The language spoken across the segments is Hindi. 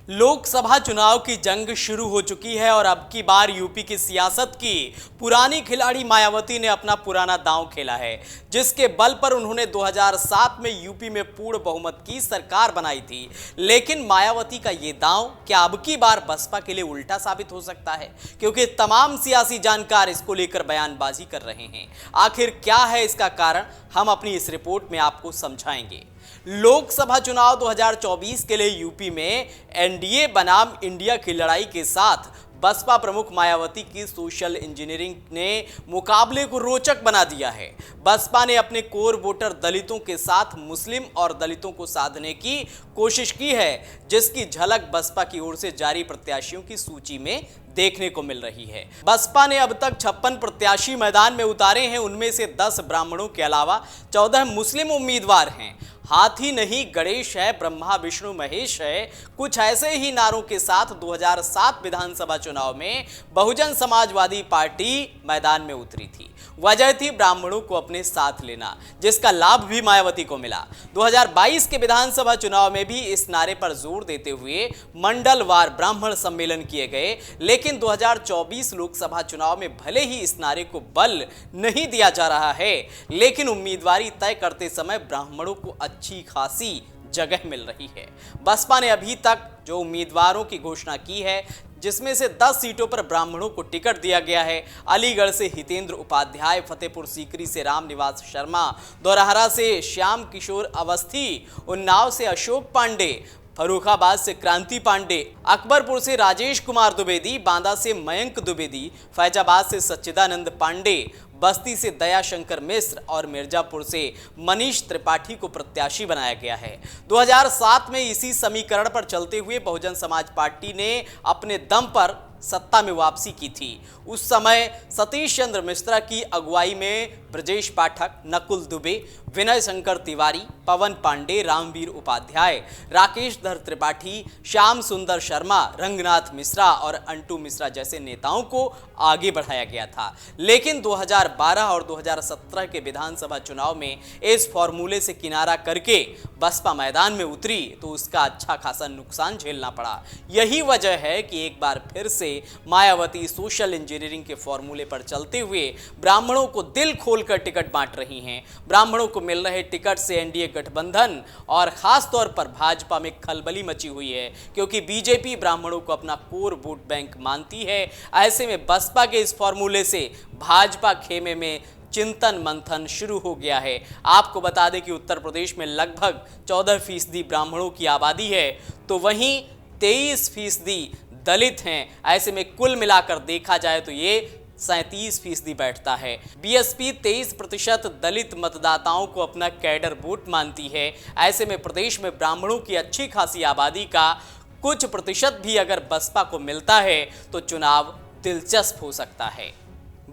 लोकसभा चुनाव की जंग शुरू हो चुकी है और अब की बार यूपी की सियासत की पुरानी खिलाड़ी मायावती ने अपना पुराना दांव खेला है, जिसके बल पर उन्होंने 2007 में यूपी में पूर्ण बहुमत की सरकार बनाई थी। लेकिन मायावती का ये दांव क्या अब की बार बसपा के लिए उल्टा साबित हो सकता है? क्योंकि तमाम सियासी जानकार इसको लेकर बयानबाजी कर रहे हैं। आखिर क्या है इसका कारण, हम अपनी इस रिपोर्ट में आपको समझाएंगे। लोकसभा चुनाव 2024 के लिए यूपी में एनडीए बनाम इंडिया की लड़ाई के साथ बसपा प्रमुख मायावती की सोशल इंजीनियरिंग ने मुकाबले को रोचक बना दिया है। बसपा ने अपने कोर वोटर दलितों के साथ मुस्लिम और दलितों को साधने की कोशिश की है, जिसकी झलक बसपा की ओर से जारी प्रत्याशियों की सूची में देखने को मिल रही है। बसपा ने अब तक 56 प्रत्याशी मैदान में उतारे हैं। उनमें से 10 ब्राह्मणों के अलावा 14 मुस्लिम उम्मीदवार हैं। हाथी नहीं गणेश है, ब्रह्मा विष्णु महेश है, कुछ ऐसे ही नारों के साथ 2007 विधानसभा चुनाव में बहुजन समाजवादी पार्टी मैदान में उतरी थी। वजह थी ब्राह्मणों को अपने साथ लेना, जिसका लाभ भी मायावती को मिला। 2022 के विधानसभा चुनाव में भी इस नारे पर जोर देते हुए मंडलवार ब्राह्मण सम्मेलन किए गए। लेकिन 2024 लोकसभा चुनाव में भले ही इस नारे को बल नहीं दिया जा रहा है, लेकिन उम्मीदवारी तय करते समय ब्राह्मणों को अच्छी खासी जगह मिल रही है। बसपा ने अभी तक जो उम्मीदवारों की घोषणा की है, जिसमें से 10 सीटों पर ब्राह्मणों को टिकट दिया गया है। अलीगढ़ से हितेंद्र उपाध्याय, फतेहपुर सीकरी से रामनिवास शर्मा, दोरहरा से श्याम किशोर अवस्थी, उन्नाव से अशोक पांडे, फर्रुखाबाद से क्रांति पांडे, अकबरपुर से राजेश कुमार द्विवेदी, बांदा से मयंक द्विवेदी, फैजाबाद से सच्चिदानंद पांडे, बस्ती से दयाशंकर मिश्र और मिर्जापुर से मनीष त्रिपाठी को प्रत्याशी बनाया गया है। 2007 में इसी समीकरण पर चलते हुए बहुजन समाज पार्टी ने अपने दम पर सत्ता में वापसी की थी। उस समय सतीश चंद्र मिश्रा की अगुवाई में ब्रजेश पाठक, नकुल दुबे, विनय शंकर तिवारी, पवन पांडे, रामवीर उपाध्याय, राकेश धर त्रिपाठी, श्याम सुंदर शर्मा, रंगनाथ मिश्रा और अंटू मिश्रा जैसे नेताओं को आगे बढ़ाया गया था। लेकिन 2012 और 2017 के विधानसभा चुनाव में इस फॉर्मूले से किनारा करके बसपा मैदान में उतरी तो उसका अच्छा खासा नुकसान झेलना पड़ा। यही वजह है कि एक बार फिर से मायावती सोशल इंजीनियरिंग के फॉर्मूले पर चलते हुए ब्राह्मणों को दिल खोलकर टिकट बांट रही हैं। ब्राह्मणों को मिल रहे टिकट से एनडीए गठबंधन और खास तौर पर भाजपा में खलबली मची हुई है, क्योंकि बीजेपी ब्राह्मणों को अपना कोर वोट बैंक मानती है। ऐसे में बसपा के इस फॉर्मूले से भाजपा खेमे में चिंतन मंथन शुरू हो गया है। आपको बता दें कि उत्तर प्रदेश में लगभग 14% ब्राह्मणों की आबादी है, तो वहीं 23% दलित हैं। ऐसे में कुल मिलाकर देखा जाए तो ये 37% बैठता है। बीएसपी 23% दलित मतदाताओं को अपना कैडर वोट मानती है। ऐसे में प्रदेश में ब्राह्मणों की अच्छी खासी आबादी का कुछ प्रतिशत भी अगर बसपा को मिलता है तो चुनाव दिलचस्प हो सकता है।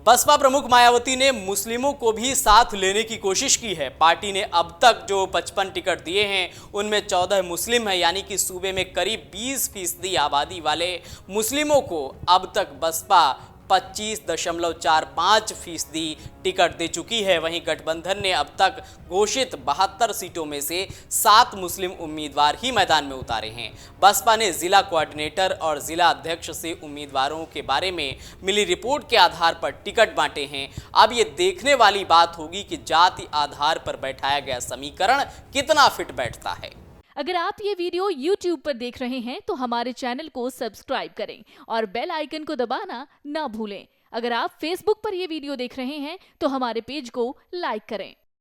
बसपा प्रमुख मायावती ने मुस्लिमों को भी साथ लेने की कोशिश की है। पार्टी ने अब तक जो 55 टिकट दिए हैं, उनमें 14 मुस्लिम हैं, यानी कि सूबे में करीब 20% आबादी वाले मुस्लिमों को अब तक बसपा 25.45% टिकट दे चुकी है। वहीं गठबंधन ने अब तक घोषित 72 सीटों में से 7 मुस्लिम उम्मीदवार ही मैदान में उतारे हैं। बसपा ने जिला कोऑर्डिनेटर और जिला अध्यक्ष से उम्मीदवारों के बारे में मिली रिपोर्ट के आधार पर टिकट बांटे हैं। अब ये देखने वाली बात होगी कि जाति आधार पर बैठाया गया समीकरण कितना फिट बैठता है। अगर आप ये वीडियो YouTube पर देख रहे हैं तो हमारे चैनल को सब्सक्राइब करें और बेल आइकन को दबाना ना भूलें। अगर आप Facebook पर ये वीडियो देख रहे हैं तो हमारे पेज को लाइक करें।